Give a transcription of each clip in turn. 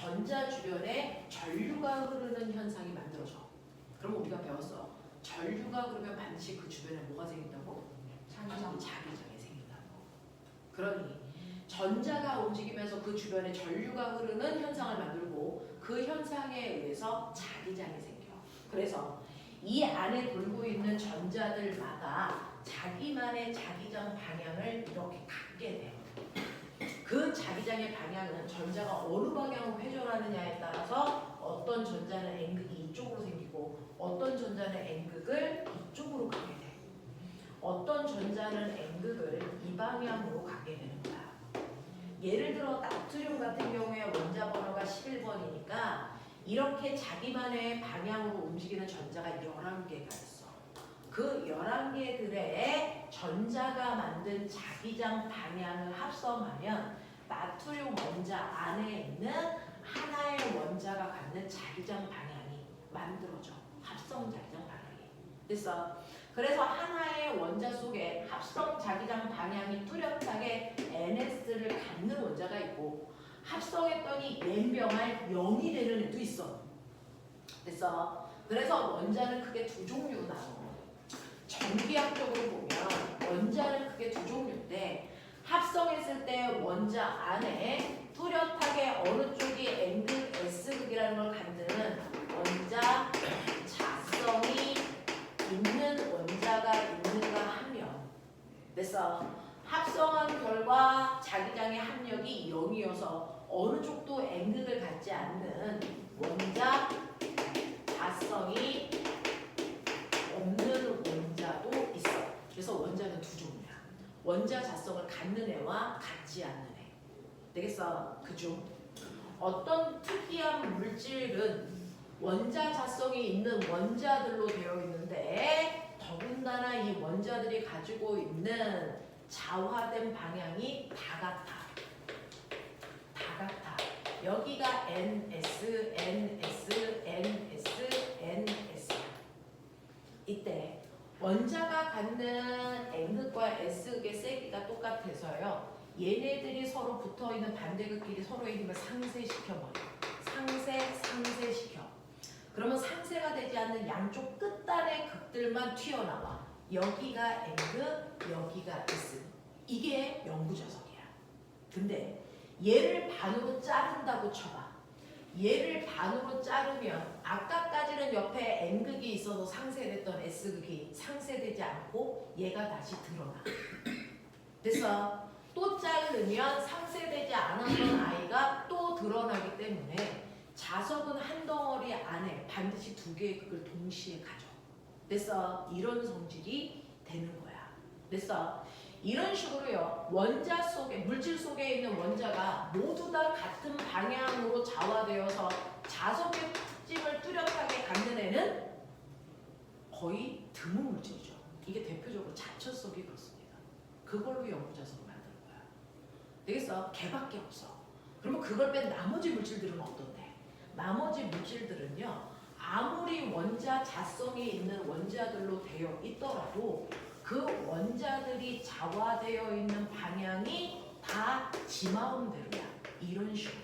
전자 주변에 전류가 흐르는 현상이 만들어져. 그럼 우리가 배웠어. 전류가 흐르면 반드시 그 주변에 뭐가 생긴다고? 자기장이 생긴다고. 그러니 전자가 움직이면서 그 주변에 전류가 흐르는 현상을 만들고 그 현상에 의해서 자기장이 생겨. 그래서 이 안에 돌고 있는 전자들마다 자기만의 자기장 방향을 이렇게 갖게 돼. 그 자기장의 방향은 전자가 어느 방향으로 회전하느냐에 따라서 어떤 전자는 N극이 이쪽으로 생기고 어떤 전자는 N극을 이쪽으로 가게 돼. 어떤 전자는 N극을 이 방향으로 가게 되는 거야. 예를 들어 나트륨 같은 경우에 원자 번호가 11번이니까 이렇게 자기만의 방향으로 움직이는 전자가 11개가 있어. 그 11개들의 전자가 만든 자기장 방향을 합성하면 나트륨 원자 안에 있는 하나의 원자가 갖는 자기장 방향이 만들어져. 합성 자기장 방향이. 그래서 하나의 원자 속에 합성 자기장 방향이 뚜렷하게 NS를 갖는 원자가 있고 합성했더니 N병할 0이 되는 애도 있어. 그래서 원자는 크게 두 종류로 나눠. 전기학적으로 보면 원자는 크게 두 종류인데 합성했을 때 원자 안에 뚜렷하게 어느 쪽이 N극, S극이라는 걸 갖는 원자 자성이 있는 원자가 있는가 하면 합성한 결과 자기장의 합력이 0이어서 어느 쪽도 N극을 갖지 않는 원자 자성이 없는 원자도 있어. 그래서 원자는 두 종류야. 원자 자성을 갖는 애와 갖지 않는 애. 되겠어? 그중 어떤 특이한 물질은 원자 자성이 있는 원자들로 되어 있는데 더군다나 이 원자들이 가지고 있는 자화된 방향이 다 같아. 여기가 NS, NS, NS, NS. 이때 원자가 갖는 N극과 S극의 세기가 똑같아서요. 얘네들이 서로 붙어있는 반대극끼리 서로의 힘을 상쇄시켜버려. 상쇄시켜. 그러면 상쇄가 되지 않는 양쪽 끝단의 극들만 튀어나와. 여기가 N극, 여기가 S. 이게 영구자석이야. 근데 얘를 반으로 자른다고 쳐봐. 얘를 반으로 자르면 아까까지는 옆에 N극이 있어서 상쇄됐던 S극이 상쇄되지 않고 얘가 다시 드러나. 그래서 또 자르면 상쇄되지 않았던 아이가 또 드러나기 때문에 자석은 한 덩어리 안에 반드시 두 개의 극을 동시에 가져. 그래서 이런 성질이 되는 거야. 그래서 이런 식으로요. 원자 속에 물질 속에 있는 원자가 모두 다 같은 방향으로 자화되어서 자석의 특징을 뚜렷하게 갖는 애는 거의 드문 물질이죠. 이게 대표적으로 자처석이 그렇습니다. 그걸로 영구자석을 만드는 거야. 되겠어? 걔밖에 없어. 그러면 그걸 뺀 나머지 물질들은 어떤데? 나머지 물질들은요. 아무리 원자 자성이 있는 원자들로 되어 있더라도 그 원자들이 자화되어 있는 방향이 다 지마음대로야. 이런 식으로.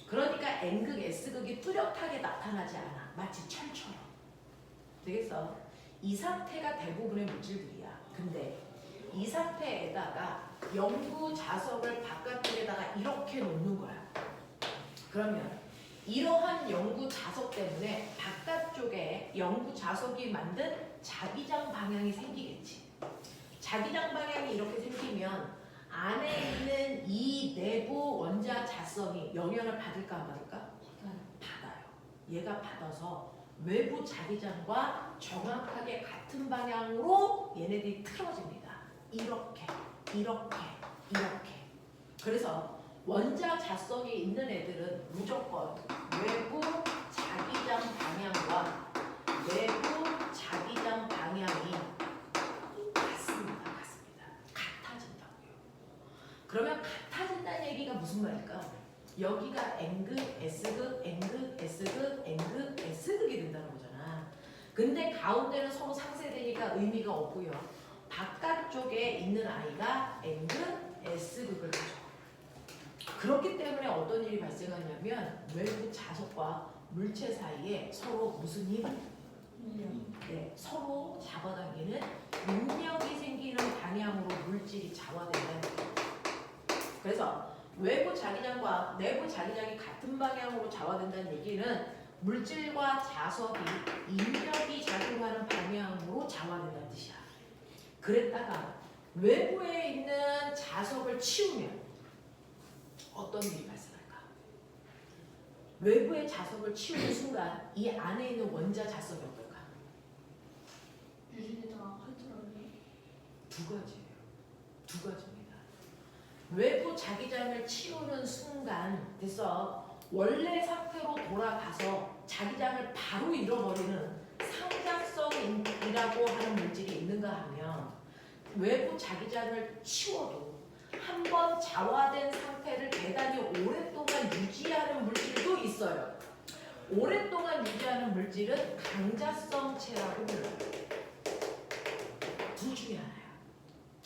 그러니까 N극, S극이 뚜렷하게 나타나지 않아. 마치 철처럼. 되겠어? 이 상태가 대부분의 물질들이야. 근데 이 상태에다가 영구 자석을 바깥쪽에다가 이렇게 놓는 거야. 그러면 이러한 영구 자석 때문에 바깥쪽에 영구 자석이 만든 자기장 방향이 생기겠지. 자기장 방향이 이렇게 생기면 안에 있는 이 내부 원자 자성이 영향을 받을까 안 받을까? 받아요. 얘가 받아서 외부 자기장과 정확하게 같은 방향으로 얘네들이 틀어집니다. 이렇게. 그래서 원자 자성이 있는 애들은 무조건 외부 자기장 방향과 내부 자기장 방향이 같습니다. 같아진다고요. 그러면 같아진다는 얘기가 무슨 말일까? 여기가 N극, S극, N극, S극, N극, S극이 된다는 거잖아. 근데 가운데는 서로 상쇄되니까 의미가 없고요. 바깥쪽에 있는 아이가 N극, S극을 가져. 그렇기 때문에 어떤 일이 발생하냐면 외부 자석과 물체 사이에 서로 무슨 힘? 네, 서로 잡아당기는 응력이 생기는 방향으로 물질이 자화된다는 거예요. 그래서 외부 자기장과 내부 자기장이 같은 방향으로 자화된다는 얘기는 물질과 자석이 인력이 작용하는 방향으로 자화된다는 뜻이야. 그랬다가 외부에 있는 자석을 치우면 어떤 일이 발생할까? 외부의 자석을 치우는 순간 이 안에 있는 원자 자석이 어떨까? 유진이가 할줄알아요? 두 가지예요. 두 가지입니다. 외부 자기장을 치우는 순간 돼서 원래 상태로 돌아가서 자기장을 바로 잃어버리는 상자성이라고 하는 물질이 있는가 하면 외부 자기장을 치워도 한번 자화된 상태를 대단히 오랫동안 유지하는 물질도 있어요. 오랫동안 유지하는 물질은 강자성체라고 불러요. 둘 중에 하나야.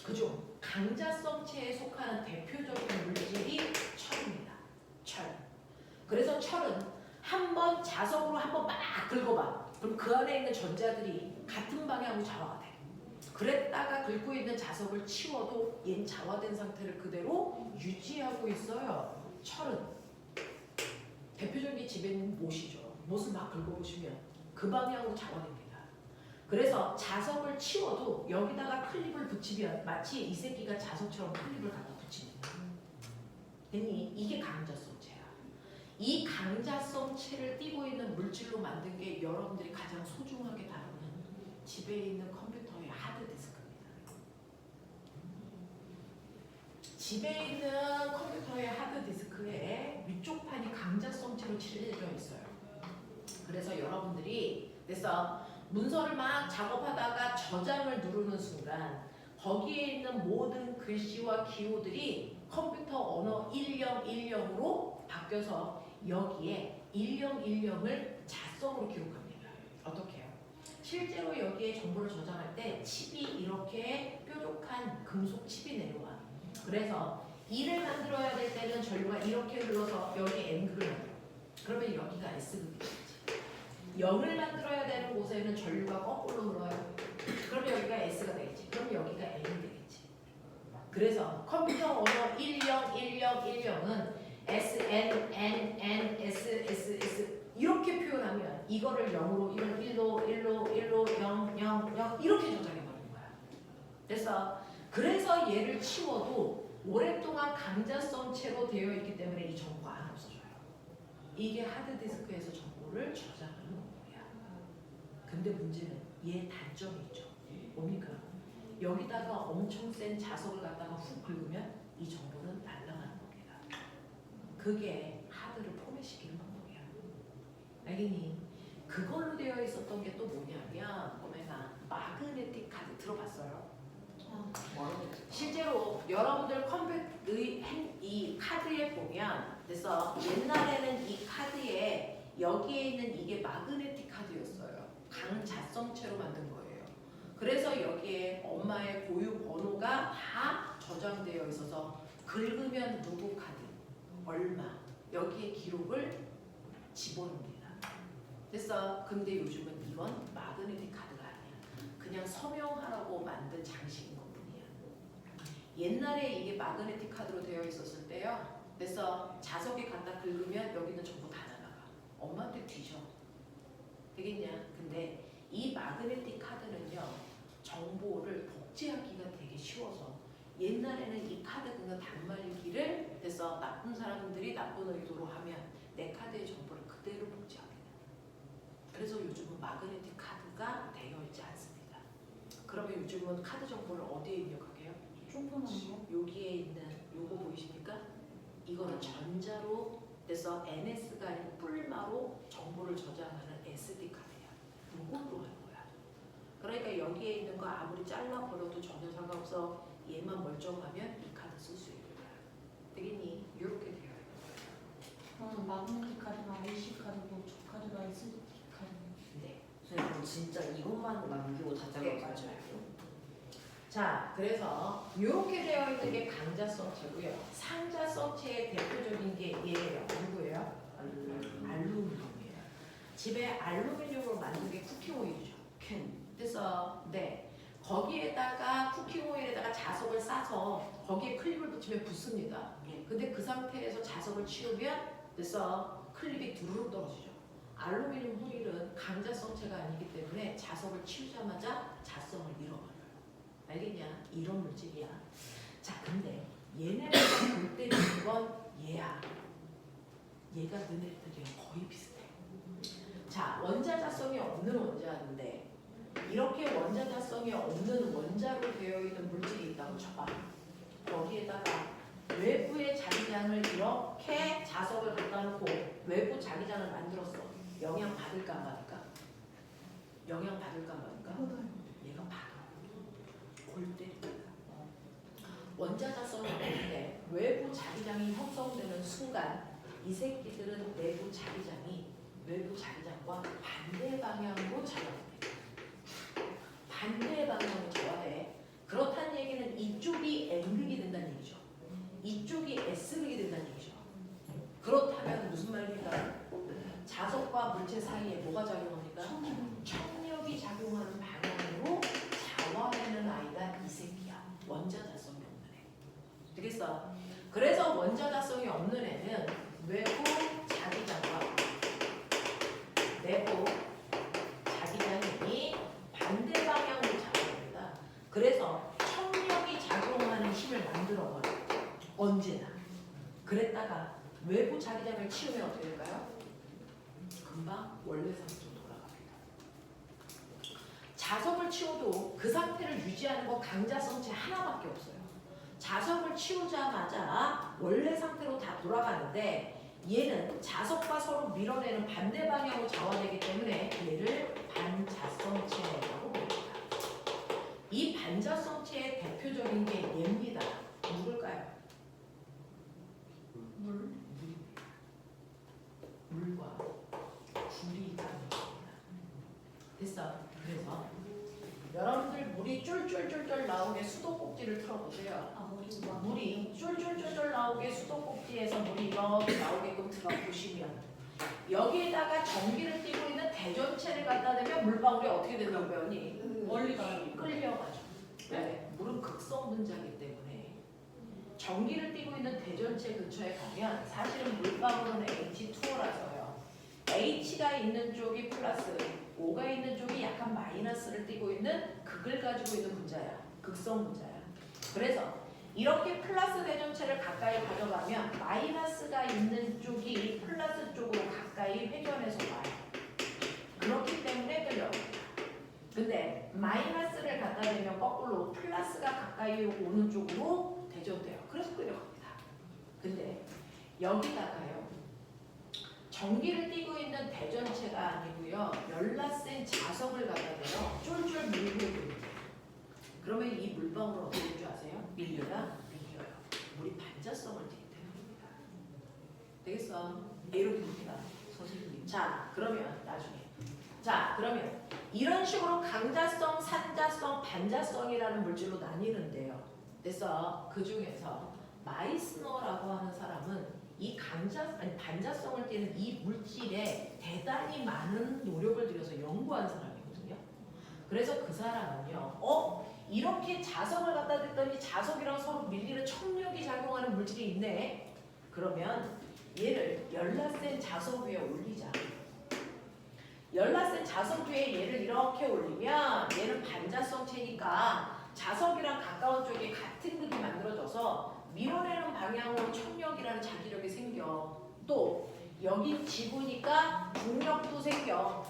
그죠? 강자성체에 속하는 대표적인 물질이 철입니다. 철. 그래서 철은 한번 자석으로 한번 막 긁어봐. 그럼 그 안에 있는 전자들이 같은 방향으로 자화가 돼. 그랬다가 긁고 있는 자석을 치워도 얘는 자화된 상태를 그대로 유지하고 있어요. 철은 대표적인 집에 있는 못이죠. 못을 막 긁어보시면 그 방향으로 자화됩니다. 그래서 자석을 치워도 여기다가 클립을 붙이면 마치 이 새끼가 자석처럼 클립을 갖다 붙입니다. 그러니 이게 강자성체야. 이 강자성체를 띠고 있는 물질로 만든 게 여러분들이 가장 소중하게 다루는 집에 있는 컴퓨터의 하드디스크입니다. 집에 있는 컴퓨터의 하드디스크에 위쪽 판이 강자성체로 칠해져 있어요. 그래서 여러분들이 그래서 문서를 막 작업하다가 저장을 누르는 순간 거기에 있는 모든 글씨와 기호들이 컴퓨터 언어 1010으로 바뀌어서 여기에 1010을 자성으로 기록합니다. 어떻게 해요? 실제로 여기에 정보를 저장할 때 칩이 이렇게 뾰족한 금속 칩이 내려와. 그래서 2를 만들어야 될 때는 전류가 이렇게 흘러서 여기 N극을 만들어. 그러면 여기가 S극이 되겠지. 0을 만들어야 되는 곳에는 전류가 거꾸로 흘러요. 그러면 여기가 S가 되겠지. 그럼 여기가 N이 되겠지. 그래서 컴퓨터 언어 101010은 S, N, N, N, S, S, S 이렇게 표현하면 이거를 0으로 이걸 1로 0, 0, 0 이렇게 저장해버리는 거야. 그래서 얘를 치워도 오랫동안 강자성체로 되어 있기 때문에 이 정보가 안 없어져요. 이게 하드디스크에서 정보를 저장하는 거야. 근데 문제는 얘 단점이 있죠. 뭡니까? 여기다가 엄청 센 자석을 갖다가 훅 긁으면 이 정보는 날아가는 겁니다. 그게 하드를 포맷시키는 방법이야. 알겠니? 그걸로 되어 있었던 게 또 뭐냐면 오메가 마그네틱 카드 들어봤어요? 실제로 여러분들 이 카드에 보면 그래서 옛날에는 이 카드에 여기에 있는 이게 마그네틱 카드였어요. 강자성체로 만든 거예요. 그래서 여기에 엄마의 고유 번호가 다 저장되어 있어서 긁으면 누구 카드 얼마 여기에 기록을 집어넣습니다. 근데 요즘은 이건 마그네틱 카드가 아니야. 그냥 서명하라고 만든 장식인 것뿐이야. 옛날에 이게 마그네틱 카드로 되어 있었을 때요. 그래서 자석에 갖다 긁으면 여기는 전부 다 날아가. 엄마한테 뒤져. 되겠냐? 근데 이 마그네틱 카드는요. 정보를 복제하기가 되게 쉬워서 옛날에는 이 카드 그거 단말기를 그래서 나쁜 사람들이 나쁜 의도로 하면 내 카드의 정보를 그대로 복제하게 돼요. 그래서 요즘은 마그네틱 카드가 되어 있지 않습니다. 그러면 요즘은 카드 정보를 어디에 입력하게 해요? 조그만 거? 여기에 있는 요거 보이십니까? 이거는 전자로 그래서 NS가 아니고 뿔마로 정보를 저장하는 SD 카드야. 이걸로 하는 거야. 그러니까 여기에 있는 거 아무리 잘라버려도 전혀 상관없어. 얘만 멀쩡하면 이 카드 쓸 수 있는 거야. 되겠니? 이렇게 되어 있는 거야. 마그네틱 카드가 IC 카드고 저 카드가 SD 카드네. 네. 그럼 진짜 이것만 남기고 다 네, 잘라가지고 맞아요. 자, 그래서 이렇게 되어 있는 게 강자성체고요. 상자성체의 대표적인 게 얘예요. 누구예요? 알루미늄이에요. 집에 알루미늄으로 만든 게 쿠킹오일이죠. 그래서 네, 거기에다가 쿠킹오일에다가 자석을 싸서 거기에 클립을 붙이면 붙습니다. 근데 그 상태에서 자석을 치우면 그래서 클립이 두루룩 떨어지죠. 알루미늄 호일은 강자성체가 아니기 때문에 자석을 치우자마자 자성을 잃어버려요. 알겠냐? 이런 물질이야. 자, 근데 얘네들과 볼 때는 건 얘야. 얘가 너네들이랑 거의 비슷해. 자, 원자자성이 없는 원자인데 이렇게 원자자성이 없는 원자로 되어 있는 물질이 있다고 쳐봐. 거기에다가 외부의 자기장을 이렇게 자석을 갖다 놓고 외부 자기장을 만들었어. 영향 받을까 말까? 영향 받을까 말까? 얘가 받아. 골 때립니다. 원자자성이 없는데 외부 자기장이 형성되는 순간 이 새끼들은 내부 자기장이 외부 자기장과 반대 방향으로 작용돼. 반대 방향으로 작용해. 그렇다는 얘기는 이쪽이 N극이 된다는 얘기죠. 이쪽이 S극이 된다는 얘기죠. 그렇다면 무슨 말입니까? 자석과 물체 사이에 뭐가 작용합니까? 청력이 작용하는 방향으로 자화되는 아이가 이 새끼야. 원자자성이 없는 애. 되겠어? 그래서 원자자성이 없는 애는 외부 자기장과 내부 자기장이 반대 방향으로 작용합니다. 그래서 청력이 작용하는 힘을 만들어버려. 언제나. 그랬다가 외부 자기장을 치우면 어떻게 될까요? 금방 원래 상태로 돌아갑니다. 자석을 치워도 그 상태를 유지하는 건 강자성체 하나밖에 없어요. 자석을 치우자마자 원래 상태로 다 돌아가는데 얘는 자석과 서로 밀어내는 반대 방향으로 자화되기 때문에 얘를 반자성체라고 부릅니다. 이 반자성체의 대표적인 게 얘입니다. 누굴까요? 물과 불이 있습니다. 됐어. 그래서 여러분들 물이 쫄쫄쫄쫄 나오게 수도꼭지를 틀어보세요. 물이 쫄쫄쫄쫄 나오게 수도꼭지에서 물이 이렇게 나오게끔 틀어보시면 여기에다가 전기를 띠고 있는 대전체를 갖다 대면 물방울이 어떻게 된다고 배웠니? 멀리 가요. 끌려가죠. 네. 물은 극성 분자이기 때문에 전기를 띠고 있는 대전체 근처에 가면 사실은 물방울은 H2O라서요. H가 있는 쪽이 플러스, O가 있는 쪽이 약간 마이너스를 띠고 있는 극을 가지고 있는 분자야. 극성 분자야. 그래서 이렇게 플러스 대전체를 가까이 가져가면 마이너스가 있는 쪽이 플러스 쪽으로 가까이 회전해서 와요. 그렇기 때문에 끌려옵니다. 근데 마이너스를 갖다 대면 거꾸로 플러스가 가까이 오는 쪽으로 대전돼요. 그래서 끌려갑니다. 근데 여기다가요. 전기를 띠고 있는 대전체가 아니고요. 열라센 자석을 갖다 대요. 쫄쫄 밀고 있습니다. 그러면 이 물방울 어떻게 될 줄 아세요? 밀려요. 물이 반자성을 띠기 때문입니다. 되겠어? 이렇게 됩니다. 선생님. 자, 그러면 나중에. 자, 그러면 이런 식으로 강자성, 산자성, 반자성이라는 물질로 나뉘는데요. 그래서 그 중에서 마이스너라고 하는 사람은 이 반자성을 띠는 이 물질에 대단히 많은 노력을 들여서 연구한 사람이거든요. 그래서 그 사람은요, 이렇게 자석을 갖다 댔더니 자석이랑 서로 밀리는 청력이 작용하는 물질이 있네. 그러면 얘를 열라센 자석 위에 올리자. 열라센 자석 위에 얘를 이렇게 올리면 얘는 반자성체니까 자석이랑 가까운 쪽에 같은 극이 만들어져서 밀어내는 방향으로 청력이라는 자기력이 생겨. 또 여기 지구니까 중력도 생겨.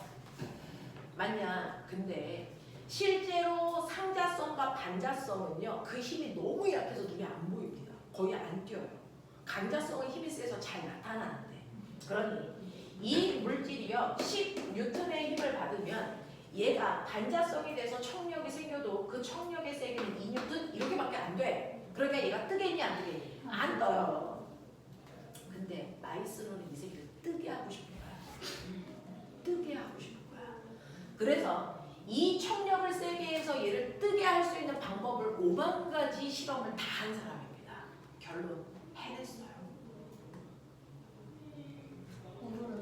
맞냐? 근데 실제로 상자성과 반자성은요, 그 힘이 너무 약해서 눈에 안 보입니다. 거의 안 띄어요. 강자성은 힘이 세서 잘 나타나는데. 그러니 이 물질이요, 10N의 힘을 받으면 얘가 반자성이 돼서 청력이 생겨도 그 청력의 세기는 2N 이렇게밖에 안 돼. 그러니까 얘가 뜨겠니 안 뜨겠니? 안 떠요. 근데 마이스너는 이 새끼를 뜨게 하고 싶은 거야. 뜨게 하고 싶은 거야. 그래서 이 청력을 세게 해서 얘를 뜨게 이루어야 할 수 있는 방법을 5만 가지 실험을 다 한 사람입니다. 결론 해냈어요.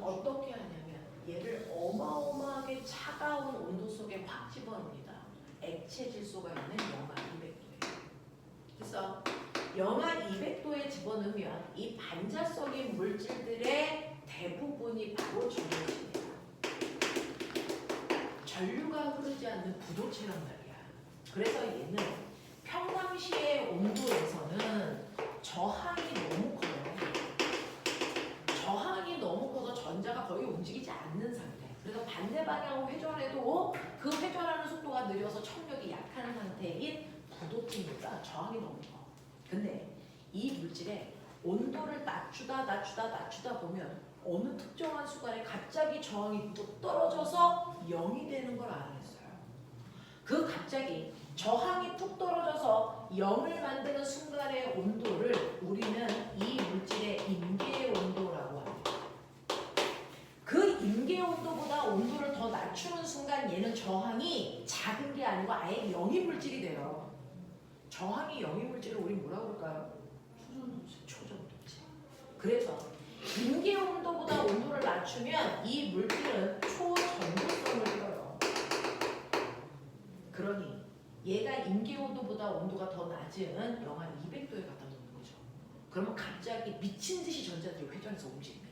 어떻게 하냐면 얘를 어마어마하게 차가운 온도 속에 확 집어넣습니다. 액체 질소가 있는 영하 200도에. 그래서 영하 200도에 집어넣으면 이 반자성인 물질들의 대부분이 바로 전해집니다. 전류가 흐르지 않는 부도체란 말이야. 그래서 얘는 평상시의 온도에서는 저항이 너무 커요. 저항이 너무 커서 전자가 거의 움직이지 않는 상태. 그래서 반대 방향으로 회전해도 그 회전하는 속도가 느려서 청력이 약한 상태인 부도체니까 저항이 너무 커. 근데 이 물질의 온도를 낮추다 보면 어느 특정한 순간에 갑자기 저항이 뚝 떨어져서 0이 되는 걸 알아냈어요. 그 갑자기 저항이 뚝 떨어져서 0을 만드는 순간의 온도를 우리는 이 물질의 임계 온도라고 합니다. 그 임계 온도보다 온도를 더 낮추는 순간 얘는 저항이 작은 게 아니고 아예 0인 물질이 돼요. 저항이 0인 물질을 우리 뭐라고 그럴까요? 초전도체. 그래서 임계 온도보다 온도를 낮추면 이 물질은 초전도성을 띄어요. 그러니 얘가 임계 온도보다 온도가 더 낮은 영하 200도에 갖다 놓는 거죠. 그러면 갑자기 미친 듯이 전자들이 회전해서 움직입니다.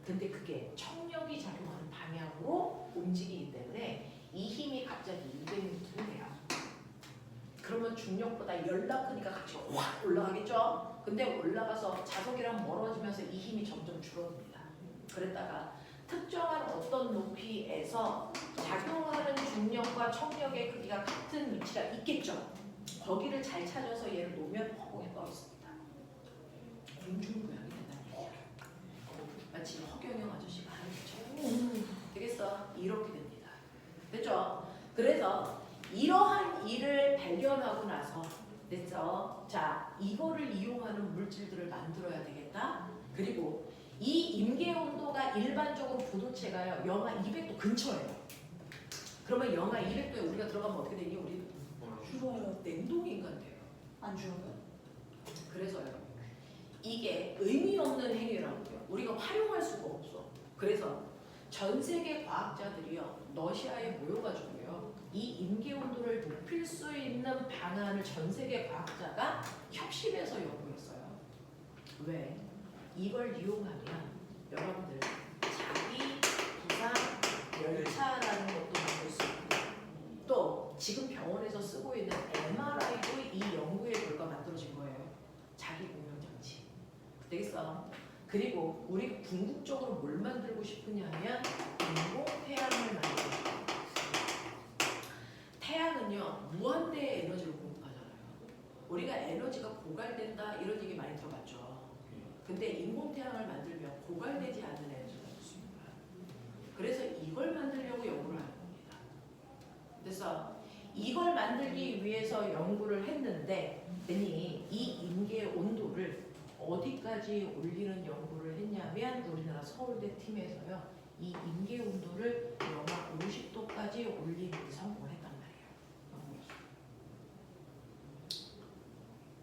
근데 그게 청력이 작용하는 방향으로 움직이기 때문에 이 힘이 갑자기 200N을 돼요. 그러면 중력보다 열나 크니까 같이 확 올라가겠죠? 근데 올라가서 자석이랑 멀어지면서 이 힘이 점점 줄어듭니다. 그랬다가 특정한 어떤 높이에서 작용하는 중력과 청력의 크기가 같은 위치가 있겠죠? 거기를 잘 찾아서 얘를 놓으면 허공에 떠 있습니다. 공중부양이 된다는 얘기야. 마치 허경영 아저씨가 하는 것처럼. 되겠어? 이렇게 됩니다. 됐죠? 그래서 이러한 일을 발견하고 나서 됐어? 자, 이거를 이용하는 물질들을 만들어야 되겠다. 그리고 이 임계 온도가 일반적으로 부도체가요 영하 200도 근처예요. 그러면 영하 200도에 우리가 들어가면 어떻게 되니? 우리 죽어요. 냉동 인간 돼요. 안 죽어요? 그래서요. 이게 의미 없는 행위라고요. 우리가 활용할 수가 없어. 그래서 전 세계 과학자들이요 러시아에 모여가지고요 이 임계 온도를 높일 수 있는 방안을 전 세계 과학자가 협심해서 연구했어요. 왜? 이걸 이용하면 여러분들 자기 부상 열차라는 것도 만들 수 있고 또 지금 병원에서 쓰고 있는 MRI도 이 연구의 결과 만들어진 거예요. 자기 공명장치. 되겠어? 그리고 우리 궁극적으로 뭘 만들고 싶으냐면 인공 태양을 만들고 싶어요. 태양은요 무한대의 에너지를 공급하잖아요. 우리가 에너지가 고갈된다 이런 얘기 많이 들어봤죠. 근데 인공 태양을 만들면 고갈되지 않는 에너지가 좋습니다. 그래서 이걸 만들려고 연구를 하는 겁니다. 그래서 이걸 만들기 위해서 연구를 했는데 이 임계 온도를 어디까지 올리는 연구를 했냐면 우리나라 서울대 팀에서요 이 임계 온도를 영하 50도까지 올리는 데 성공을 했단 말이에요.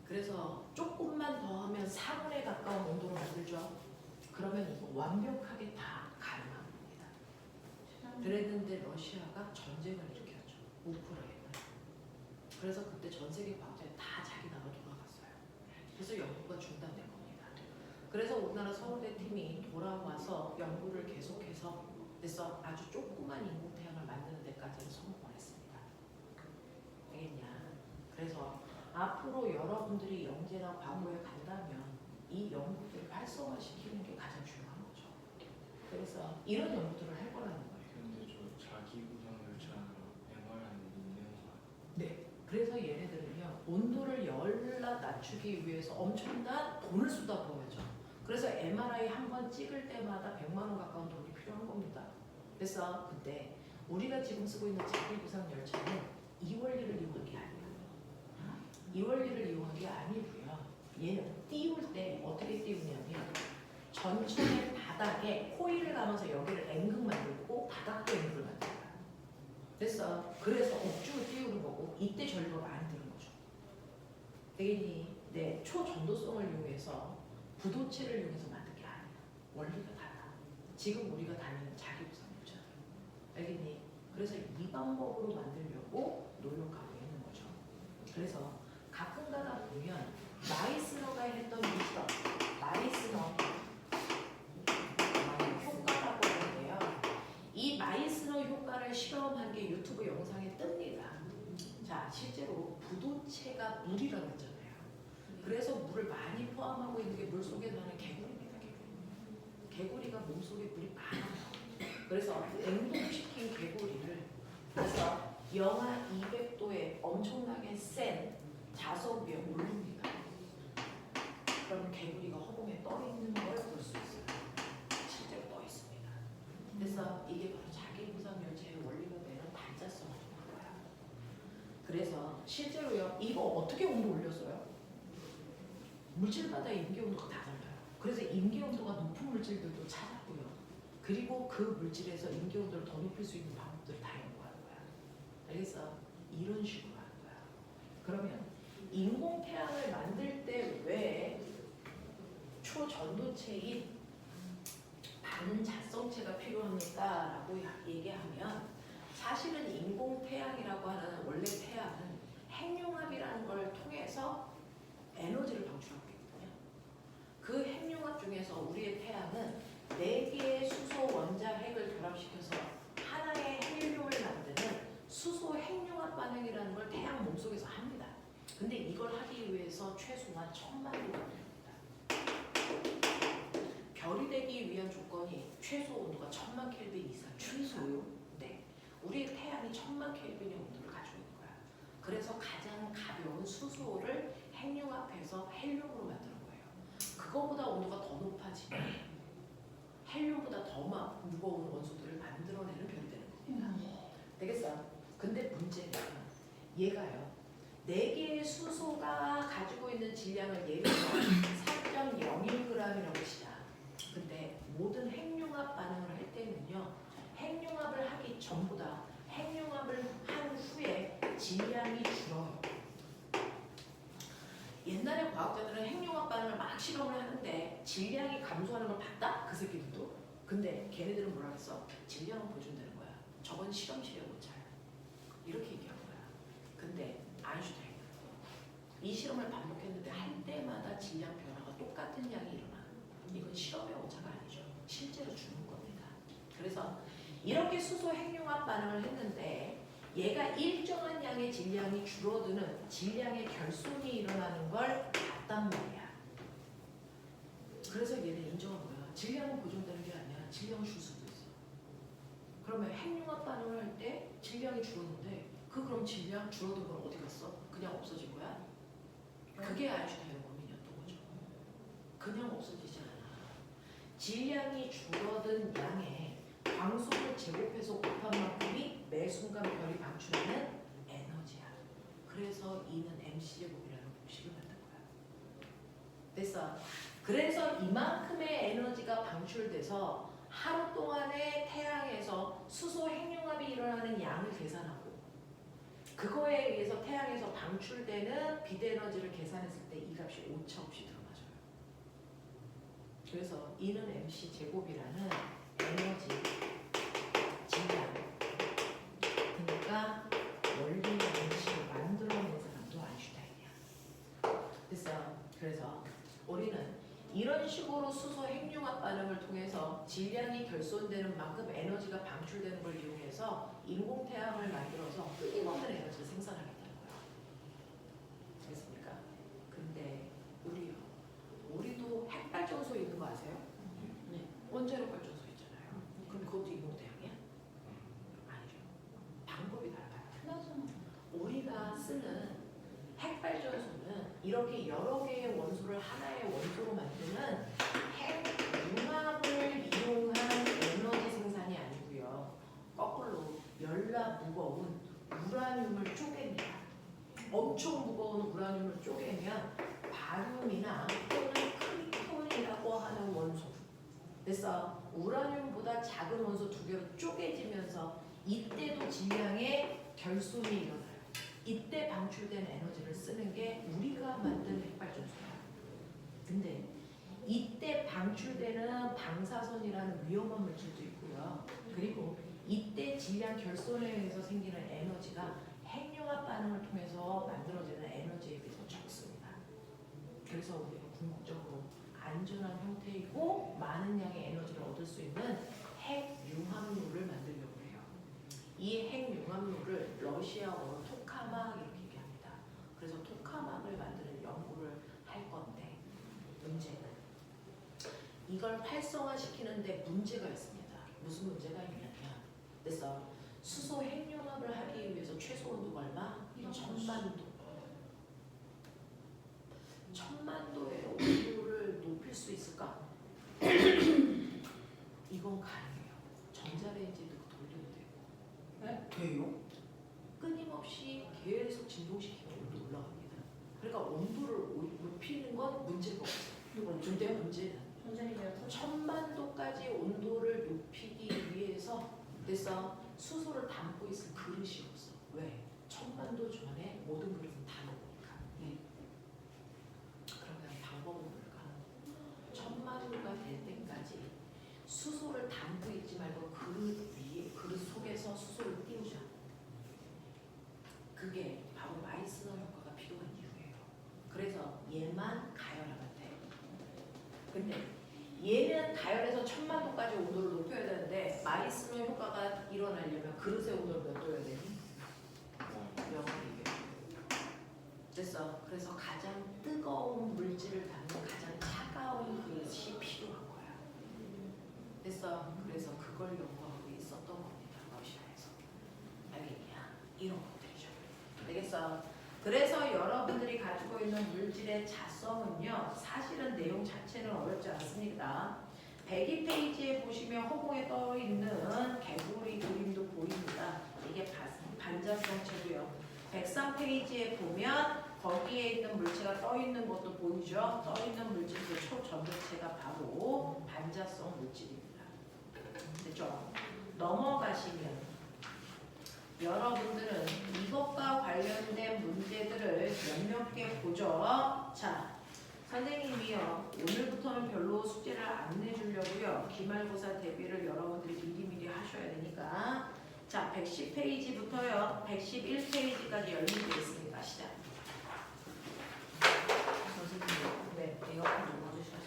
그래서 조금만 더 하면 4분에 가까운 온도로 만들죠. 그러면 이거 완벽하게 다 가능한 겁니다. 그랬는데 러시아가 전쟁을 일으켰죠. 우크라이나. 그래서 그때 전 세계 과학자들이 다 자기 나라 돌아갔어요. 그래서 연구가 중단된 겁니다. 그래서 우리나라 서울대 팀이 돌아와서 연구를 계속해서 그래서 아주 조그만 인공태양을 만드는 데까지는 성공을 했습니다. 알겠냐? 그래서 앞으로 여러분들이 영재나 과거에 간다면 이 연구들을 활성화시키는 게 가장 중요한 거죠. 그래서 이런 연구들을 할 거라는 거예요. 근데 저 자기 구성 열차는 MRI 있는 거야. 네. 그래서 얘네들은요 온도를 열라 낮추기 위해서 엄청난 돈을 쏟아부어야죠. 그래서 MRI 한 번 찍을 때마다 100만 원 가까운 돈이 필요한 겁니다. 그래서 그때 우리가 지금 쓰고 있는 자기 구상 열차는 이 원리를 이용한 게 아니에요. 이 원리를 이용한 게 아니고요. 얘는 띄울 때 어떻게 띄우냐면 전천의 바닥에 코일을 감아서 여기를 N극 만들고 바닥도 N극을 만들어요. 됐어. 그래서 억지로 띄우는 거고 이때 전류가 많이 드는 거죠. 되겠니? 네, 초전도성을 이용해서 부도체를 이용해서 만든 게 아니야. 원리가 달라. 지금 우리가 다니는 자기부상물잖아. 알겠니? 그래서 이 방법으로 만들려고 노력하고 있는 거죠. 그래서 가끔가다 보면 마이스너가 했던 미션, 마이스너 효과라고 하는데요. 이 마이스너 효과를 실험한 게 유튜브 영상에 뜹니다. 자, 실제로 부도체가 물이라고 했잖아요. 그래서 물을 많이 포함하고 있는 게 물 속에 사는 개구리입니다. 개구리가 몸속에 물이 많아요. 그래서 냉동시킨 개구리를 그래서 영하 200도에 엄청나게 센 자석 위에 올립니다. 그러면 개구리가 허공에 떠 있는 걸 볼 수 있어요. 실제로 떠 있습니다. 그래서 이게 바로 자기부상열체의 원리가 되는 반자성을 보는 거야. 그래서 실제로요, 이거 어떻게 온도 올렸어요? 물질마다 임계온도가 다 달라요. 그래서 임계온도가 높은 물질들도 찾았고요. 그리고 그 물질에서 임계온도를 더 높일 수 있는 방법들을 다 연구하는 거야. 그래서 이런 식으로 하는 거야. 그러면 인공태양을 만들 때 왜 초전도체인 반자성체가 필요합니까? 라고 얘기하면 사실은 인공태양이라고 하는 원래 태양은 핵융합이라는 걸 통해서 에너지를 방출하고 있거든요. 그 핵융합 중에서 우리의 태양은 4개의 수소 원자핵을 결합시켜서 하나의 헬륨을 만드는 수소 핵융합 반응이라는 걸 태양 몸속에서 합니다. 근데 이걸 하기 위해서 최소한 1000만 년이 걸립니다. 별이 되기 위한 조건이 최소 온도가 1000만 켈빈 이상. 최소요? 네. 우리의 태양이 1000만 켈빈의 온도를 가지고 있는 거야. 그래서 가장 가벼운 수소를 핵융합해서 헬륨으로 만드는 거예요. 그거보다 온도가 더 높아지면 헬륨보다 더 무거운 원소들을 만들어내는 별이 되는 겁니다. 되겠어요? 근데 문제는 얘가요. 4개의 수소가 가지고 있는 질량을 예를 들어 4.01g이라고 시작. 근데 모든 핵융합 반응을 할 때는요. 핵융합을 하기 전보다 핵융합을 한 후에 질량이 줄어요. 옛날에 과학자들은 핵융합 반응을 막 실험을 하는데 질량이 감소하는 걸 봤다? 그 새끼들도. 근데 걔네들은 뭐라 그랬어? 질량은 보존되는 거야. 저건 실험실에 못 차요. 이렇게 얘기한 거야. 근데 아인슈타인은 이 실험을 반복했는데 할 때마다 질량 변화가 똑같은 양이 일어나. 이건 실험의 오차가 아니죠. 실제로 주는 겁니다. 그래서 이렇게 수소 핵융합 반응을 했는데 얘가 일정한 양의 질량이 줄어드는 질량의 결손이 일어나는 걸 봤단 말이야. 그래서 얘는 인정한 거야. 질량은 보존되는 게 아니야. 질량을 줄 수도 있어. 그러면 핵융합 반응을 할 때 질량이 줄었는데 그럼 질량 줄어든 건 어디 갔어? 그냥 없어진 거야? 그게 아인슈타인의 고민이었던 거죠. 그냥 없어지지 않아. 질량이 줄어든 양에 광속을 제곱해서 곱한 만큼이 매 순간 별이 방출하는 에너지야. 그래서 E는 mc제곱이라는 공식을 만든 거야. 됐어. 그래서 이만큼의 에너지가 방출돼서 하루 동안의 태양에서 수소 핵융합이 일어나는 양을 계산하고 그거에 의해서 태양에서 방출되는 빛에너지를 계산했을 때 이 값이 오차없이 들어맞아요. 그래서 E는 mc제곱이라는 에너지 질량. 그러니까 원리의 원칙을 만들어낸 사람도 아인슈타인이야. 됐어. 그래서 우리는 이런 식으로 수소 핵융합 반응을 통해서 질량이 결손되는 만큼 에너지가 방출되는 걸 이용해서 인공태양을 만들어서 끊임없는 에너지를 생산하겠다는 거야. 됐습니까? 근데 우리도 핵발전소 있는 거 아세요? 네. 원자력 발전소 있잖아요. 그럼 그것도 인공태양이야? 아니죠. 방법이 달라요. 우리가 쓰는 핵발전소는 이렇게 여러 개의 원소를 하나의 원소로 만드는 핵융합을 이용한 에너지 생산이 아니고요. 거꾸로 열나 무거운 우라늄을 쪼갭니다. 엄청 무거운 우라늄을 쪼개면 바륨이나 또는 크리톤이라고 하는 원소. 그래서 우라늄보다 작은 원소 2개로 쪼개지면서 이때도 질량의 결손이 일어나요. 이때 방출된 에너지를 쓰는 게 우리가 만든 핵발전소예요. 근데 이때 방출되는 방사선이라는 위험한 물질도 있고요. 그리고 이때 질량 결손에 의해서 생기는 에너지가 핵융합 반응을 통해서 만들어지는 에너지에 비해서 적습니다. 그래서 우리가 궁극적으로 안전한 형태이고 많은 양의 에너지를 얻을 수 있는 핵융합로를 만들려고 해요. 이 핵융합로를 러시아어로 토카막 이렇게 얘기합니다. 그래서 토카막을 만드는 연구를 할 건데 문제는 이걸 활성화시키는데 문제가 있습니다. 무슨 문제가 있냐면 그래서 수소 핵융합을 하기 위해서 최소 온도가 얼마? 1000만 도. 1000만 도의 온도를 높일 수 있을까? 이건 가능해요. 전자레인지 넣고 돌려도 되고. 네? 돼요? 끊임없이 계속 진동시키면 온도 올라갑니다. 그러니까 온도를 높이는 건 문제가 없어요. 근데 문제는 선생님이요. 1000만 도까지 온도를 높이기 위해서 그래서 수소를 담고 있을 그릇이 없어. 왜? 1000만 도 전에 모든 그릇은 다 녹으니까. 그러면 방법은 뭘까? 1000만 도가 될 때까지 수소를 담고 있지 말고 그릇 위에 그릇 속에서 수소를 띄우자. 그게 바로 마이스너 효과가 필요한 이유예요. 그래서 얘만 가열하면 돼. 근데 얘는 가열해서 1000만 도까지 온도를 높여야 되는데 마이스너 효과가 일어나려면 그릇의 온도를 몇 도여야 되니? 0이 그래서 가장 뜨거운 물질을 담는 가장 차가운 그릇이 필요한 거야. 그래서 그걸 연구하고 있었던 겁니다. 러시아에서. 알겠냐? 이런 것들이죠. 알겠어? 그래서 여러분들이 가지고 있는 물질의 자성은요, 사실은 내용 자체는 어렵지 않습니다. 102페이지에 보시면 허공에 떠 있는 개구리 그림도 보입니다. 이게 반자성체고요. 103페이지에 보면 거기에 있는 물체가 떠 있는 것도 보이죠? 떠 있는 물질들 초전도체가 바로 반자성 물질입니다. 됐죠? 넘어가시면 여러분들은 이것과 관련된 문제들을 몇몇 개 보죠. 자, 선생님이요. 오늘부터는 별로 숙제를 안 내주려고요. 기말고사 대비를 여러분들이 미리미리 하셔야 되니까. 자, 110페이지부터요. 111페이지까지 열리게 있습니다. 시작. 선생님, 네. 에어컨 좀 꺼주시겠어요?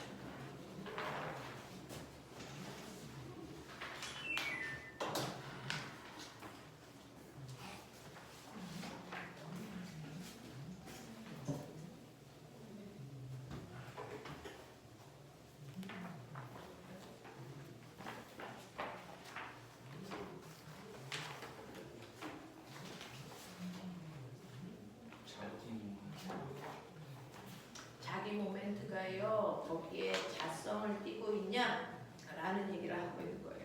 자기 모멘트가요. 거기에 자성을 띠고 있냐? 라는 얘기를 하고 있는 거예요.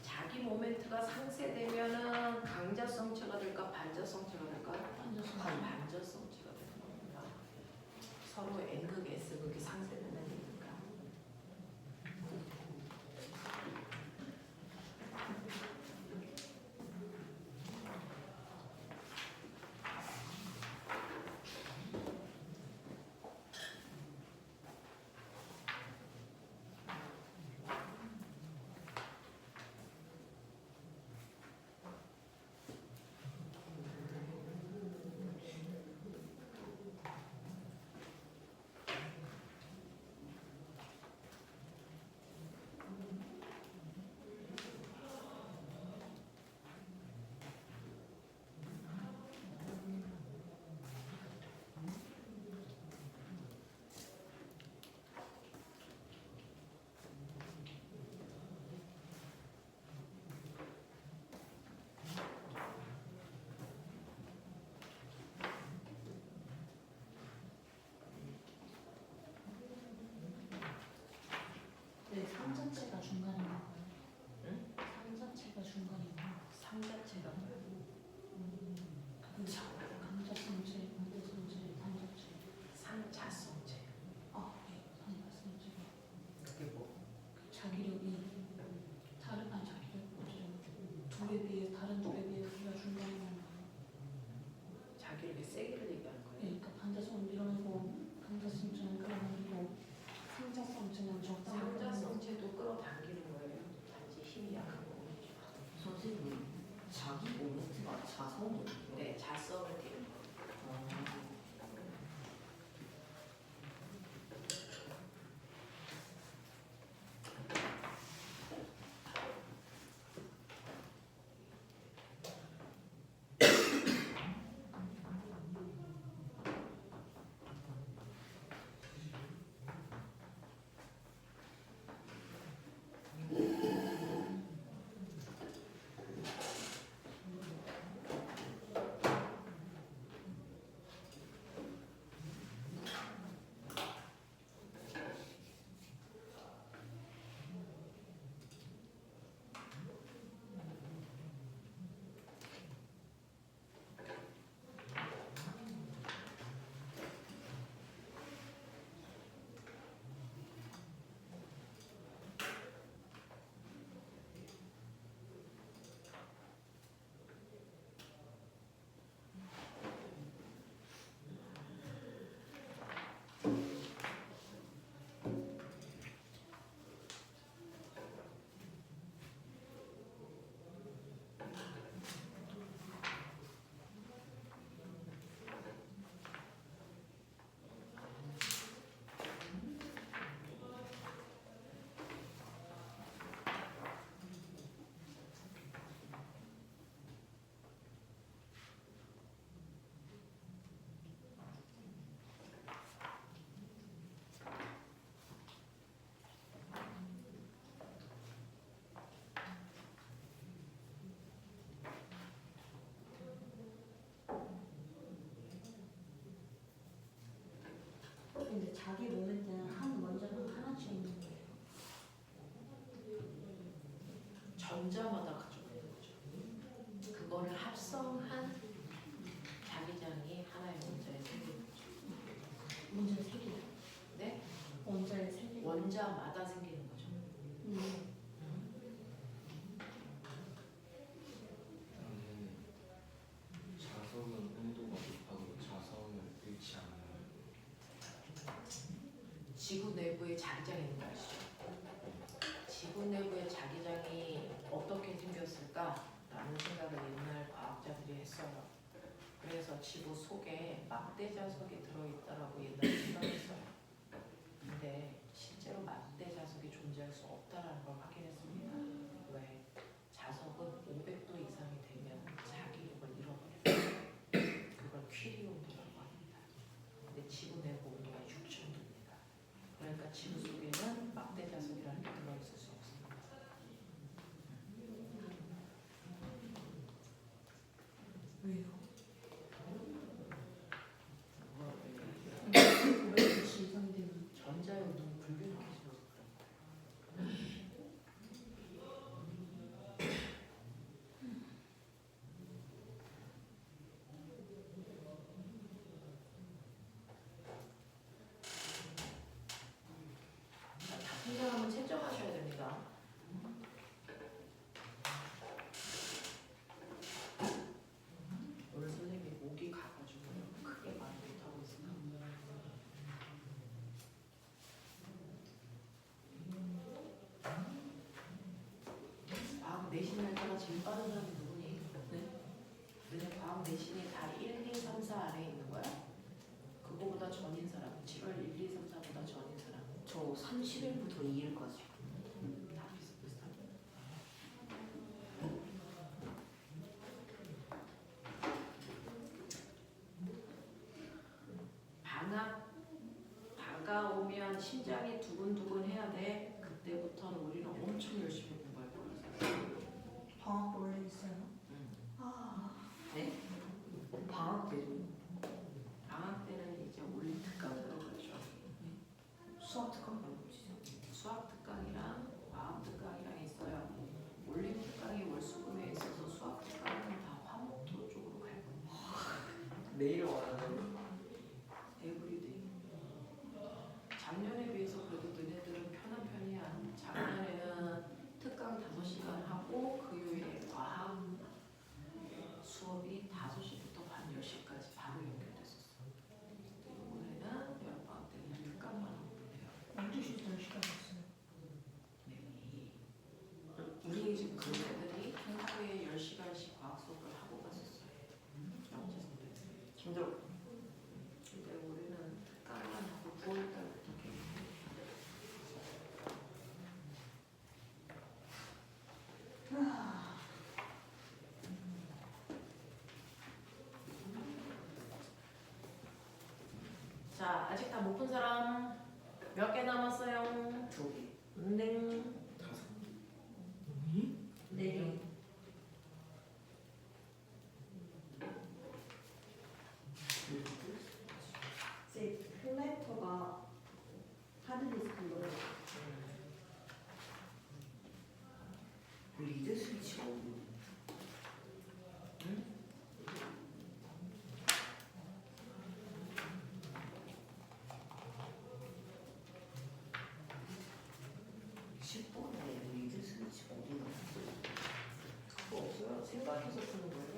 자기 모멘트가 상쇄되면은 강자성체가 될까 반자성체가 될까? 반자성체가 되는 겁니다. 서로 N극 S극이 상쇄되는 얘기니까. 둘에 비해 다른 둘에 비해 우리가 준다는 건가요? 자기를 이렇게 세게를 얘기하는 거예요. 그러니까 반대손 밀어내고 반대손처럼 끌어당기고 상자성처럼 적당히 상자성체도 끌어당기는 거예요. 단지 힘이 약한 거겠죠. 선생님, 자기 모멘트가 자성이에요? 네, 자성을 띠는 거예요. 근데 자기 모멘트는 한 원자는 하나씩 있는 거예요. 전자마다 가지고 있는 거죠. 그거를 합성한 자기장이 하나의 원자의 세계인 거죠. 원자의 세 개. 네? 원자의 세 개. 원자마다 생기는 거죠. 자석은 온도가 높아도 자성을 잃지 않아요. 지구 내부에 자기장이 있는 거 아시죠? 지구 내부의 자기장이 어떻게 생겼을까라는 생각을 옛날 과학자들이 했어요. 그래서 지구 속에 막대 자석이 들어있다라고 옛날에 생각했어요. 근데 실제로 막대 자석이 존재할 수 없다라는 걸 확인했습니다. 왜? 자석은 500도 이상이 되면 자기력을 잃어버려요. 그걸 퀴리 온도라고 합니다. 근데 지구 내부 온도가 6000도입니다. 그러니까 지구 속에는 막대 자석이라는 게 들어있을 수 없습니다. 왜요? 뭐, 500도 이상이 되면 전자의 운동이 불균형해져서 그런 거예요. 자, 다 분석하면 채점하셔야 됩니다. 오늘 선생님이 목이 가가지고 크게 말 못하고 있어요. 과학 내신 날짜가 제일 빠른 사람이 누구니? 네? 너네 과학 내신이 다 1, 2, 3, 4 안에 있는 거야? 그거보다 전인 사람, 7월 1, 2, 3, 4보다 전인 사람 저 30일부터 2일까지. 다 비슷비슷합니다. 방학 다가오면 심장이 두근두근 해야 돼. 그때부터는 우리는 엄청 열심히 공부할 거라서. 방학도 원래 있어요. 네? 방학 때도 방학 때는 이제 올림 특강으로 가죠. 수학 특강 배우시죠? 수학 특강이랑 과학 특강이랑 있어요. 올림 특강이 월수금에 있어서 수학 특강은 다 화목도 쪽으로 갈 겁니다. 매일 와요. 에브리데이. 작년에 비해서 그래도 너네들은 편한 편이야. 작년에는 특강 5시간 하고 그 요일에 과학 힘들어. 근데 우리는 특강만 하고 9월달부터 자, 아직 다 못 푼 사람 몇 개 남았어요? 2개. 네. 다섯. 네. 제 플래터가 하드디스크로 리드 스위치가 없네. 응? 리드 스위치가 어디 있나? 그거 없어요. 생각해서 푸는 거예요.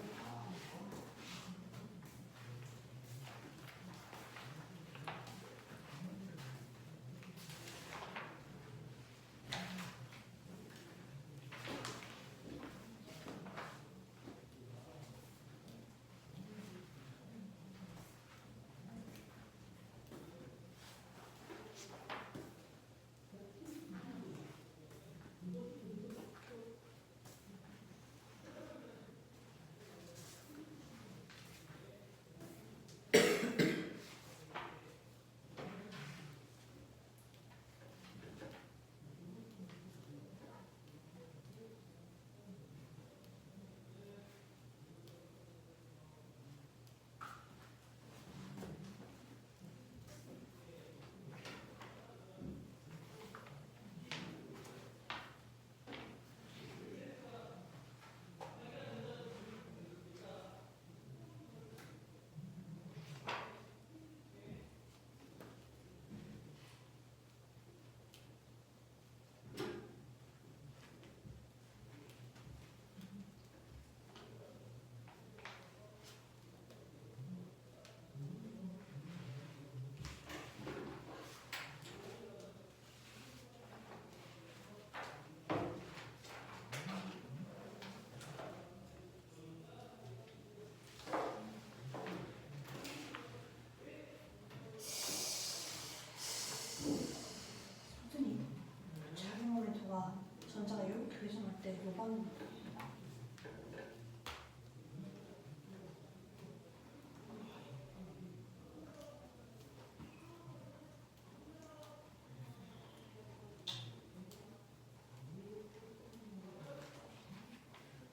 선생님 자기 모니터가 전자가 이렇게 회전할 때 요반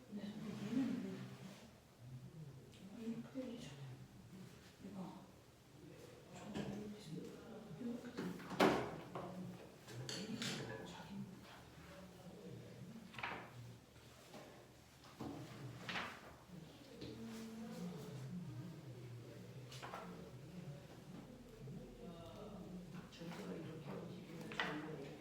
근데 선생님 얘는 왜 이 페이지 이거 이렇게 되니까 전체가 이렇게 움직이면 전부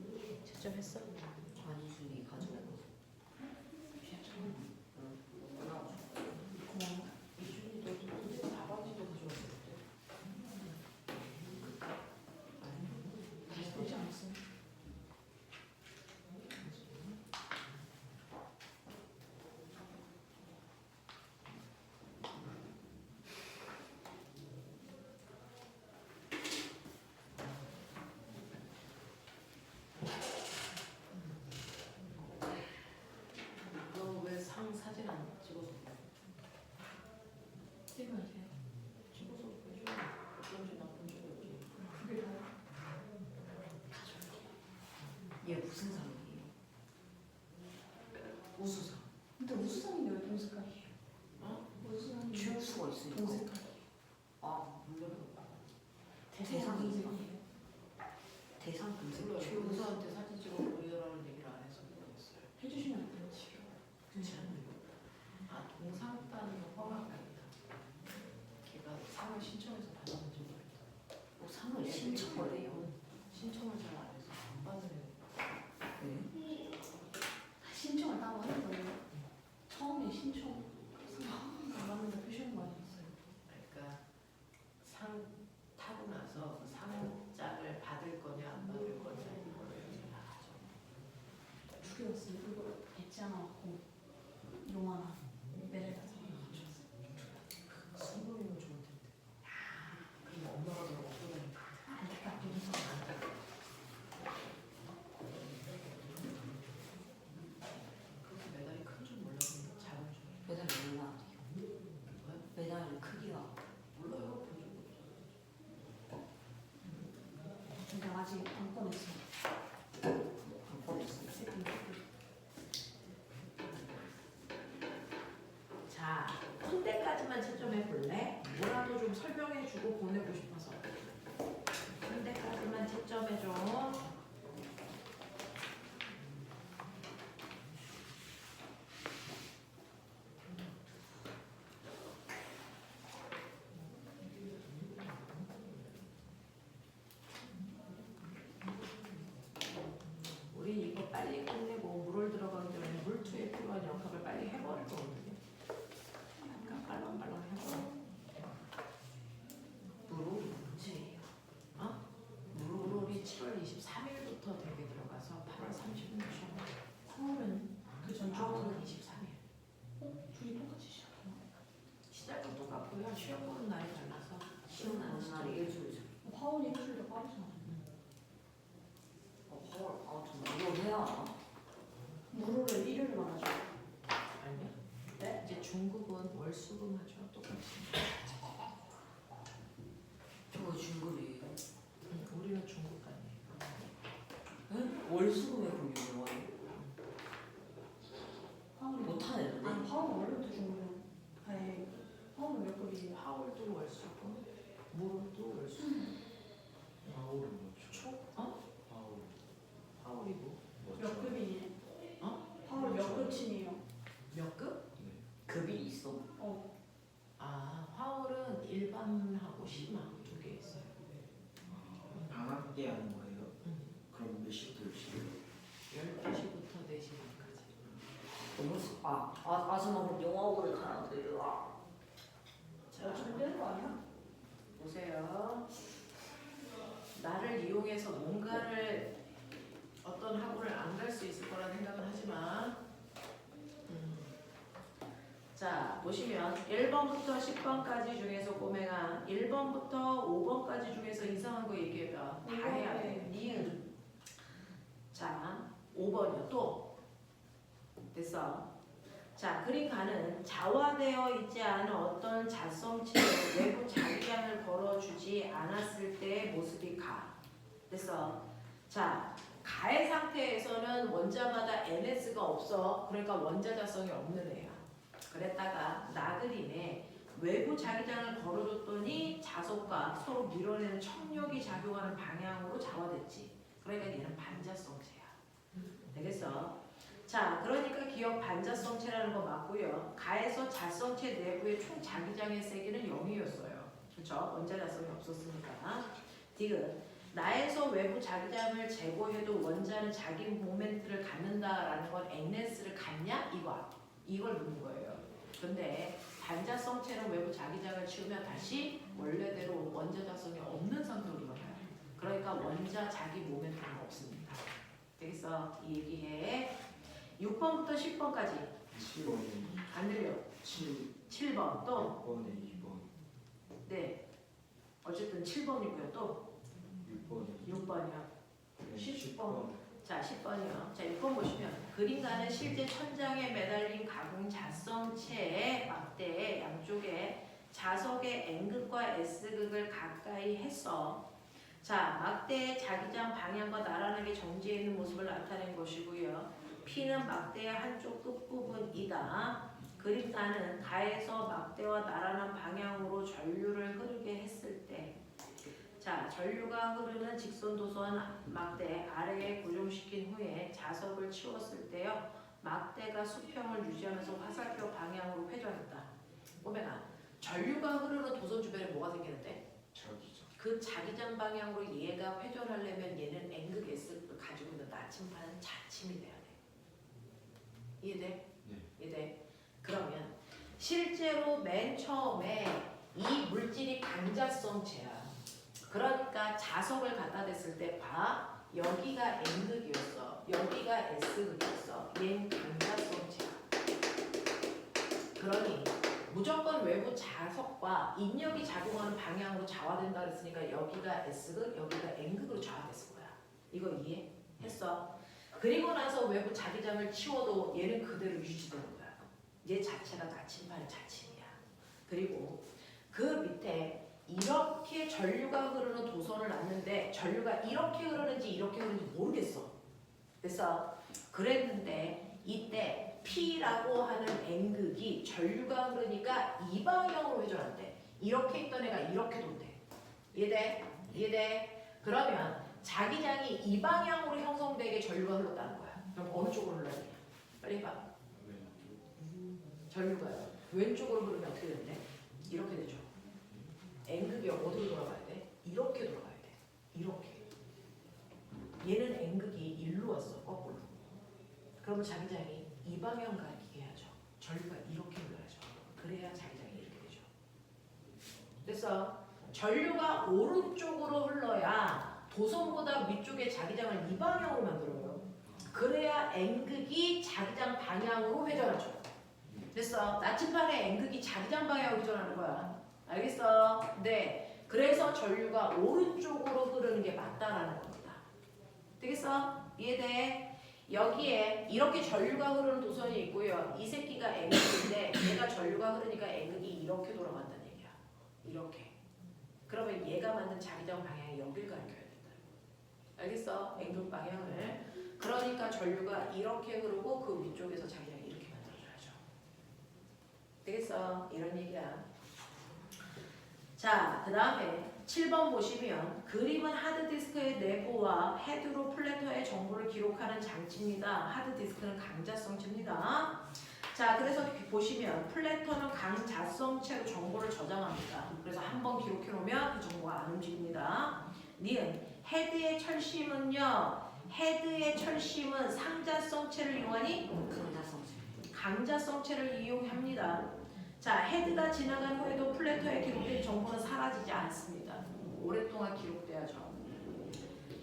이렇게 채점했어? 관순이 가져온 거. 고마워. 이준이 너 근데 다바지도 가져왔었대. 되지 않았어? 너 왜 상 사진 안 찍어서 찍어야지. 찍어서 보여줘. 어떤지 나쁜지 어떤지. 그게 다야. 얘 무슨 상이에요? 우수상. 근데 우수상인데 왜 동색깔이에요? 어? 우수상이 최우수가 있으니까. 동색깔이에요. 아 몰라요. 대상 동색이에요. 대상 검색 몰라요. 최우수. 우수한테 사진 찍어 보여달라는 얘기를 안 해서 모르겠어요. 해주시면 S였으면 그거 배치 하나 갖고 요만한 매달 가서 가져왔어. 성공이면 좋을 텐데. 그럼 엄마가 더 먹고 다니까. 안타깝게 해서 그렇게 메달이 큰 줄 몰랐는데 작은 줄. 매달 얼마? 매달 크기가 몰라요. 근데 아직 안 꺼냈어. 안 꺼냈어. 자, 콘대까지만 채점해 볼래? 뭐라도 좀 설명해주고 보내고 싶어서. 콘대까지만 채점해줘. 우리 이거 빨리 끝내고 물을 들어가기 전에 물투에 필요한 역학을 빨리 해버릴 거거든요. 약간 빨랑빨랑 해버려. 무릎이 문제예요. 어? 물이 7월 23일부터 되게 들어가서 8월 30일 시험. 서울은 그 전주부터 4월은 23일. 둘이 똑같이 시작해요. 시작은 똑같고요. 시험 보는 날이 달라서 시험 나는 날이 일주일 전. 화원이 일주일 더 빠르잖아. 헐, 아, 좀 이거 해야 하나? 무료를 일요일에 말하죠. 아니요. 네? 이제 중국은 월수금하죠. 똑같이. 저거 중급이에요. 우리는 중국 아니에요. 에? 월수금에 그럼 이거 뭐예요? 화원이 못하는데? 아니 화원 원래부터 중국이야. 아예 화원은 몇 급이에요? 화월도 월수금, 물도 월수금. 파울은 뭐죠? 초? 어? 파울 화월이 뭐? 몇 급이니? 어? 화원 몇 급치니요? 몇 급? 네. 급이 있어. 아, 화월은 일반하고 심화 두 개 있어요. 방학 때 하는 거예요? 응. 그럼 몇 시부터 몇 시예요? 12시부터 4시간까지. 너무 아줌마 그럼 영어학원을 가야 돼요. 아. 어차피 되는 거 아니야? 보세요. 나를 이용해서 뭔가를 어떤 학원을 안 갈 수 있을 거라는 생각은 하지만 자, 보시면 1번부터 10번까지 중에서 꼬맹아 1번부터 5번까지 중에서 이상한 거 얘기해봐. 다 해야 돼. 니은. 자, 5번이요. 또. 됐어. 자, 그림 가는 자화되어 있지 않은 어떤 자성체로 외부 자기장을 걸어주지 않았을 때의 모습이 가. 됐어. 자, 가의 상태에서는 원자마다 NS가 없어. 그러니까 원자자성이 없는 애야. 그랬다가 나그림에 외부 자기장을 걸어줬더니 자석과 서로 밀어내는 청력이 작용하는 방향으로 자화됐지. 그러니까 얘는 반자성체야. 되겠어? 자, 그러니까 기억 반자성체라는 거 맞고요. 가에서 자성체 내부의 총 자기장의 세기는 0이었어요. 그렇죠? 원자자성이 없었으니까. 디귿. 나에서 외부 자기장을 제거해도 원자는 자기 모멘트를 갖는다라는 건 NS를 갖냐? 이걸 묻는 거예요. 근데 반자성체는 외부 자기장을 치우면 다시 원래대로 원자자성이 없는 상태로 돌아가요. 그러니까 원자 자기 모멘트는 없습니다. 되겠어? 이 얘기해. 6번부터 10번까지 7번에 안 들려. 7번 또 6번에 2번 네. 어쨌든 7번이고요. 또 6번에 6번이요. 10번. 자, 10번이요. 자, 6번 보시면 그림가는 실제 천장에 매달린 가공 자성체의 막대의 양쪽에 자석의 N극과 S극을 가까이 했어. 자, 막대의 자기장 방향과 나란하게 정지해 있는 모습을 나타낸 것이고요. P는 막대의 한쪽 끝부분이다. 그림가는 가에서 막대와 나란한 방향으로 전류를 흐르게 했을 때 자, 전류가 흐르는 직선 도선 막대 아래에 고정시킨 후에 자석을 치웠을 때요. 막대가 수평을 유지하면서 화살표 방향으로 회전했다. 꼬맹아, 전류가 흐르는 도선 주변에 뭐가 생기는데? 자기장 그 자기장 방향으로 얘가 회전하려면 얘는 N극 S극을 가지고 있는 나침반은 자침이 돼야 돼. 이해돼? 네. 이해돼? 그러면 실제로 맨 처음에 이 물질이 반자성체야. 그러니까 자석을 갖다 댔을 때 봐. 여기가 N극이었어. 여기가 S극이었어. 얘가 인력이 작용하는 방향으로 좌화된다 그랬으니까 여기가 S극, 여기가 N극으로 좌화됐을 거야. 이거 이해했어? 그리고 나서 외부 자기장을 치워도 얘는 그대로 유지되는 거야. 얘 자체가 나침반 자침이야. 그리고 그 밑에 이렇게 전류가 흐르는 도선을 놨는데 전류가 이렇게 흐르는지 이렇게 흐르는지 모르겠어. 그래서 그랬는데 이때 P라고 하는 N극이 전류가 흐르니까 이 방향으로 회전한대. 이렇게 있던 애가 이렇게 돈대. 이해돼? 이해돼? 그러면 자기장이 이 방향으로 형성되게 전류가 흘렀다는 거야. 그럼 어느 쪽으로 흘러야 돼? 빨리 해봐. 전류가요. 왼쪽으로 흐르면 어떻게 되는데? 이렇게 되죠. N극이 어디로 돌아가야 돼? 이렇게 돌아가야 돼. 이렇게. 얘는 N극이 일로 왔어. 거꾸로. 그러면 자기장이 이 방향 가리게 해야죠. 전류가 이렇게 흘러야죠. 그래야 자기장이 이렇게 되죠. 그래서 전류가 오른쪽으로 흘러야 도선보다 위쪽에 자기장을 이 방향으로 만들어요. 그래야 N극이 자기장 방향으로 회전하죠. 됐어? 나침반의 N극이 자기장 방향으로 회전하는 거야. 알겠어? 네. 그래서 전류가 오른쪽으로 흐르는 게 맞다라는 겁니다. 되겠어? 이해돼? 여기에 이렇게 전류가 흐르는 도선이 있고요. 이 새끼가 N극인데 얘가 전류가 흐르니까 N극이 이렇게 돌아간다는 얘기야. 이렇게. 그러면 얘가 만든 자기장 방향이 여길 가리켜야 된다. 알겠어? N극 방향을. 그러니까 전류가 이렇게 흐르고 그 위쪽에서 자기장이 이렇게 만들어줘야죠. 되겠어? 이런 얘기야. 자, 그 다음에 7번 보시면 그림은 하드디스크의 내부와 헤드로 플래터의 정보를 기록하는 장치입니다. 하드디스크는 강자성체입니다. 자, 그래서 보시면 플래터는 강자성체로 정보를 저장합니다. 그래서 한번 기록해 놓으면 그 정보가 안 움직입니다. 니은 헤드의 철심은요. 헤드의 철심은 상자성체를 이용하니 강자성체를 이용합니다. 자, 헤드가 지나간 후에도 플래터에 기록된 정보는 사라지지 않습니다. 오랫동안 기록돼야죠.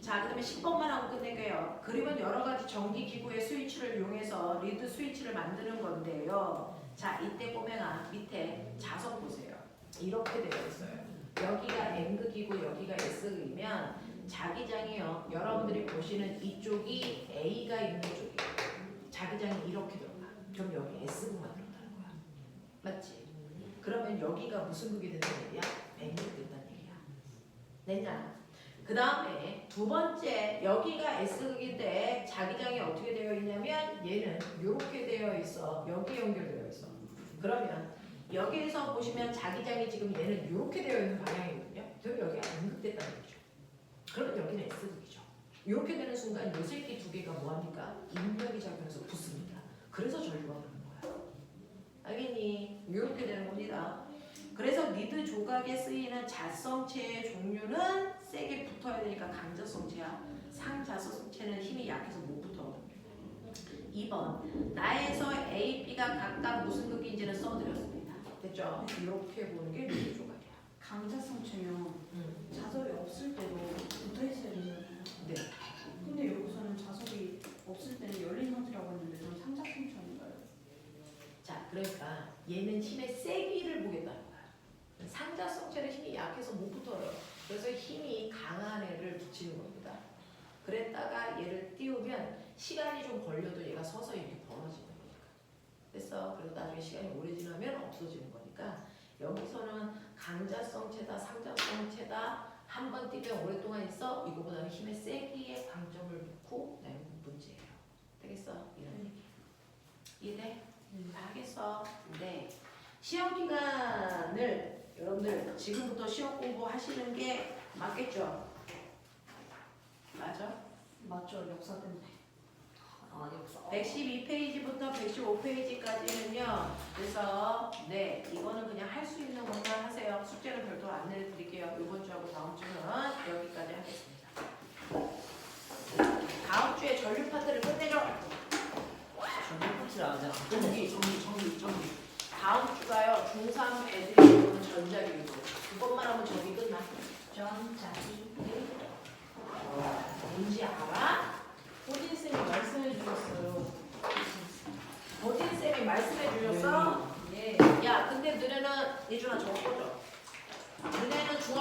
자, 그 다음에 10번만 하고 끝낼게요. 그림은 여러 가지 전기기구의 스위치를 이용해서 리드 스위치를 만드는 건데요. 자, 이때 보면 밑에 자석 보세요. 이렇게 되어 있어요. 여기가 N극이고 여기가 S극이면 자기장이요. 여러분들이 보시는 이쪽이 A가 있는 쪽이에요. 자기장이 이렇게 들어가. 그럼 여기 S극만 들어가는 거야. 맞지? 그러면 여기가 무슨 극이 된다는 얘기야? N극 된다는 얘기야. 됐냐? 그 다음에 두 번째 여기가 S극인데 자기장이 어떻게 되어 있냐면 얘는 이렇게 되어 있어. 여기 연결되어 있어. 그러면 여기에서 보시면 자기장이 지금 얘는 이렇게 되어 있는 방향이거든요. 그럼 여기가 N극 됐다는 얘기죠. 그러면 여기는 S극이죠. 이렇게 되는 순간 요 새끼 두 개가 뭐합니까? 인력이 작용해서 붙습니다. 그래서 전류가 흐르는 거야. 알겠니? 이렇게 되는 겁니다. 그래서 리드 조각에 쓰이는 자성체의 종류는 세게 붙어야 되니까 강자성체야. 상자성체는 힘이 약해서 못 붙어. 2번 나에서 A, B가 각각 무슨 극인지는 써드렸습니다. 됐죠? 이렇게 보는 게 리드 조각이야. 강자성체면 자석이 없을 때도 붙어 있어야 되잖아요. 네. 근데 여기서는 자석이 없을 때는 열린 상태라고 했는데 저는 상자성체 아닌가요? 자, 그러니까 얘는 힘의 세기를 보겠다는 거야. 상자성체는 힘이 약해서 못 붙어요. 그래서 힘이 강한 애를 붙이는 겁니다. 그랬다가 얘를 띄우면 시간이 좀 걸려도 얘가 서서 이렇게 벌어지는 거니까. 됐어? 그래서 나중에 시간이 오래 지나면 없어지는 거니까 여기서는 강자성체다, 상자성체다 한 번 띄면 오랫동안 있어. 이거보다는 힘의 세기에 방점을 놓고 내는 문제예요. 되겠어? 이런 얘기. 이해돼? 알겠어. 네. 시험 기간을 여러분들 지금부터 시험 공부하시는 게 맞겠죠? 맞아? 맞죠, 역사 때문에. 아니 없어. 112페이지부터 115페이지까지는요. 그래서 네 이거는 그냥 할 수 있는 것만 하세요. 숙제는 별도로 안 내드릴게요. 이번 주하고 다음 주는 여기까지 하겠습니다. 다음 주에 전류 파트를 끝내죠. 전부 코치를 안 하잖아. 정리. 다음 주가요. 중3 애들이 배우는 전자기술. 그것만 하면 저기 끝나. 전자기. 뭔지 알아? 호진쌤이 말씀해 주셨어요. 버진쌤이 말씀해 주셨어? 네. 야 근데 너네는 예준아 저거 꺼줘. 너네는 중학교